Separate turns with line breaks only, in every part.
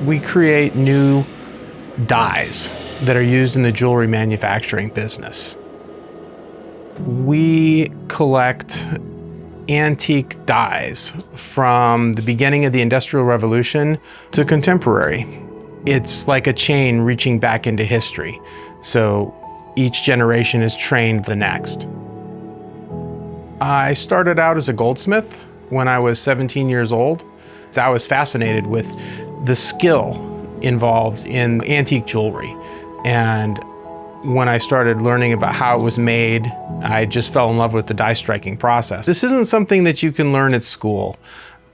We create new dies that are used in the jewelry manufacturing business. We collect antique dies from the beginning of the Industrial Revolution to contemporary. It's like a chain reaching back into history. So each generation is trained the next. I started out as a goldsmith when I was 17 years old. I was fascinated with the skill involved in antique jewelry. And when I started learning about how it was made, I just fell in love with the die striking process. This isn't something that you can learn at school,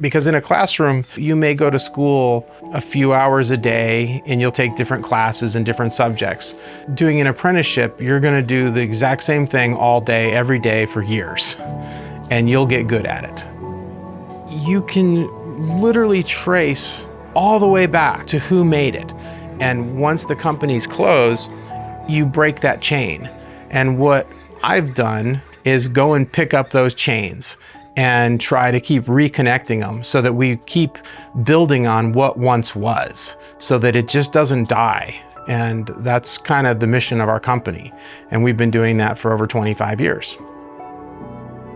because in a classroom, you may go to school a few hours a day and you'll take different classes and different subjects. Doing an apprenticeship, you're gonna do the exact same thing all day, every day for years, and you'll get good at it. You can literally trace all the way back to who made it. And once the companies close, you break that chain. And what I've done is go and pick up those chains and try to keep reconnecting them so that we keep building on what once was, so that it just doesn't die. And that's kind of the mission of our company. And we've been doing that for over 25 years.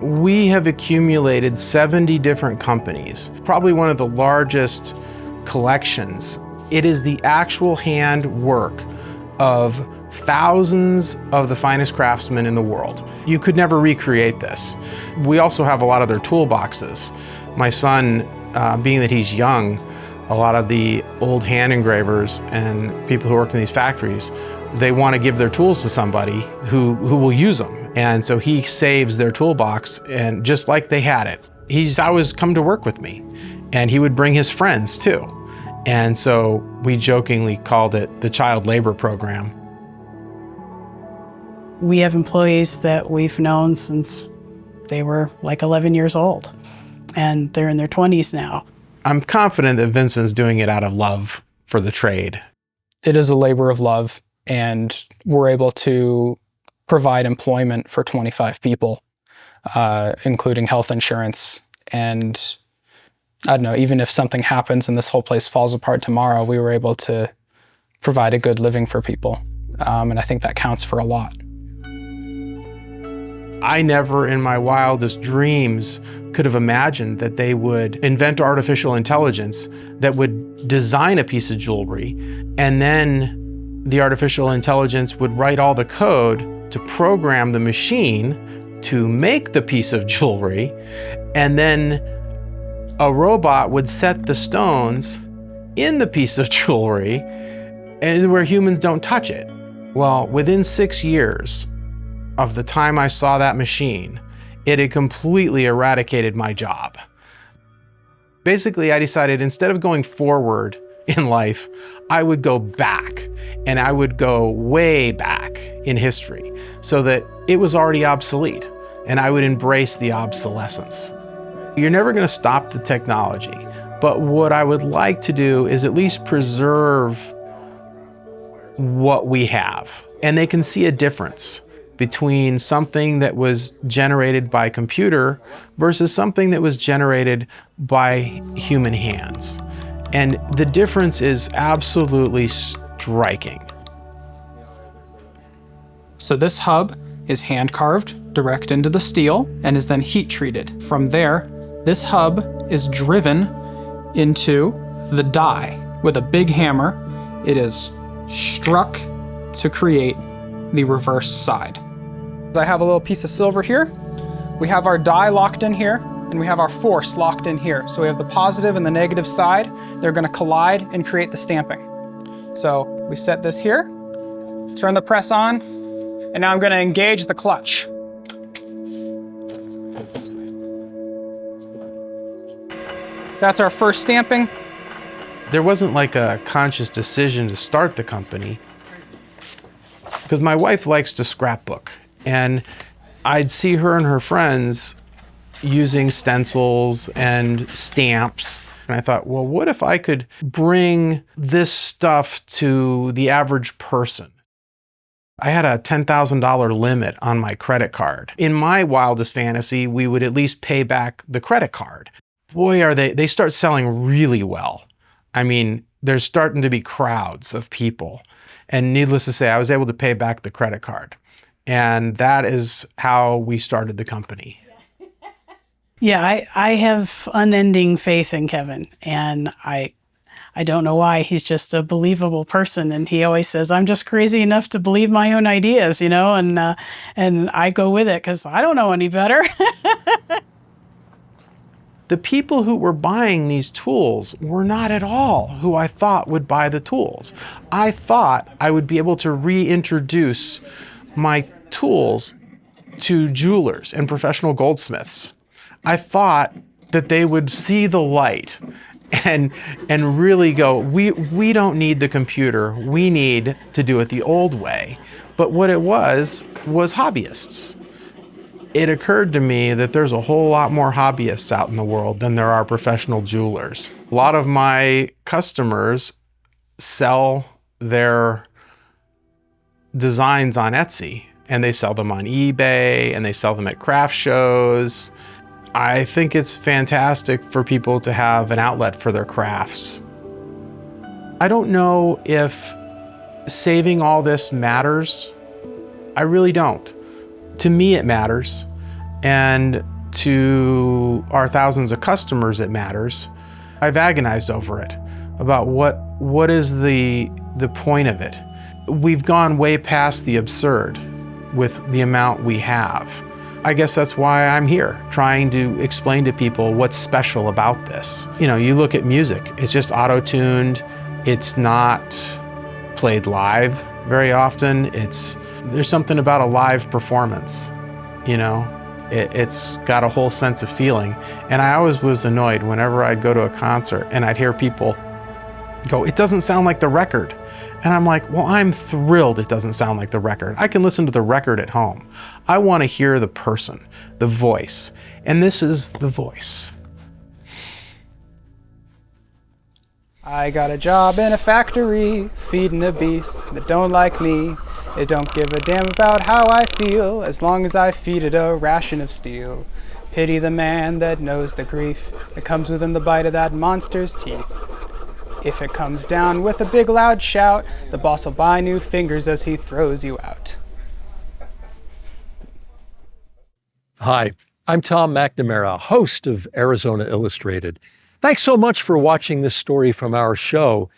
We have accumulated 70 different companies, probably one of the largest collections. It is the actual hand work of thousands of the finest craftsmen in the world. You could never recreate this. We also have a lot of their toolboxes. My son, being that he's young, a lot of the old hand engravers and people who worked in these factories, they want to give their tools to somebody who will use them. And so he saves their toolbox, and just like they had it. He's always come to work with me, and he would bring his friends too. And so we jokingly called it the child labor program.
We have employees that we've known since they were like 11 years old, and they're in their 20s now.
I'm confident that Vincent's doing it out of love for the trade.
It is a labor of love, and we're able to provide employment for 25 people, including health insurance. And I don't know, even if something happens and this whole place falls apart tomorrow, we were able to provide a good living for people. And I think that counts for a lot.
I never in my wildest dreams could have imagined that they would invent artificial intelligence that would design a piece of jewelry, and then the artificial intelligence would write all the code to program the machine to make the piece of jewelry, and then a robot would set the stones in the piece of jewelry and where humans don't touch it. Well, within 6 years of the time I saw that machine, it had completely eradicated my job. Basically, I decided instead of going forward in life, I would go back, and I would go way back in history so that it was already obsolete, and I would embrace the obsolescence. You're never going to stop the technology, but what I would like to do is at least preserve what we have, and they can see a difference between something that was generated by computer versus something that was generated by human hands. And the difference is absolutely striking.
So this hub is hand carved direct into the steel and is then heat treated. From there, this hub is driven into the die with a big hammer. It is struck to create the reverse side. I have a little piece of silver here. We have our die locked in here, and we have our force locked in here. So we have the positive and the negative side. They're gonna collide and create the stamping. So we set this here, turn the press on, and now I'm gonna engage the clutch. That's our first stamping.
There wasn't like a conscious decision to start the company, because my wife likes to scrapbook, and I'd see her and her friends using stencils and stamps. And I thought, well, what if I could bring this stuff to the average person? I had a $10,000 limit on my credit card. In my wildest fantasy, we would at least pay back the credit card. Boy, they start selling really well. I mean, there's starting to be crowds of people. And needless to say, I was able to pay back the credit card. And that is how we started the company.
Yeah, I have unending faith in Kevin, and I don't know why. He's just a believable person, and he always says, "I'm just crazy enough to believe my own ideas," you know, and I go with it because I don't know any better.
The people who were buying these tools were not at all who I thought would buy the tools. I thought I would be able to reintroduce my tools to jewelers and professional goldsmiths. I thought that they would see the light and really go, we don't need the computer, we need to do it the old way. But what it was hobbyists. It occurred to me that there's a whole lot more hobbyists out in the world than there are professional jewelers. A lot of my customers sell their designs on Etsy, and they sell them on eBay, and they sell them at craft shows. I think it's fantastic for people to have an outlet for their crafts. I don't know if saving all this matters. I really don't. To me, it matters. And to our thousands of customers, it matters. I've agonized over it, about what is the point of it. We've gone way past the absurd with the amount we have. I guess that's why I'm here, trying to explain to people what's special about this. You know, you look at music, it's just auto-tuned, it's not played live very often. There's something about a live performance, you know? It's got a whole sense of feeling. And I always was annoyed whenever I'd go to a concert and I'd hear people go, "It doesn't sound like the record." And I'm like, well, I'm thrilled it doesn't sound like the record. I can listen to the record at home. I want to hear the person, the voice. And this is the voice.
I got a job in a factory, feeding a beast that don't like me. It don't give a damn about how I feel, as long as I feed it a ration of steel. Pity the man that knows the grief that comes within the bite of that monster's teeth. If it comes down with a big loud shout, the boss will buy new fingers as he throws you out.
Hi, I'm Tom McNamara, host of Arizona Illustrated. Thanks so much for watching this story from our show.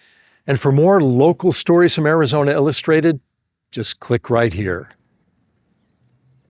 And for more local stories from Arizona Illustrated, just click right here.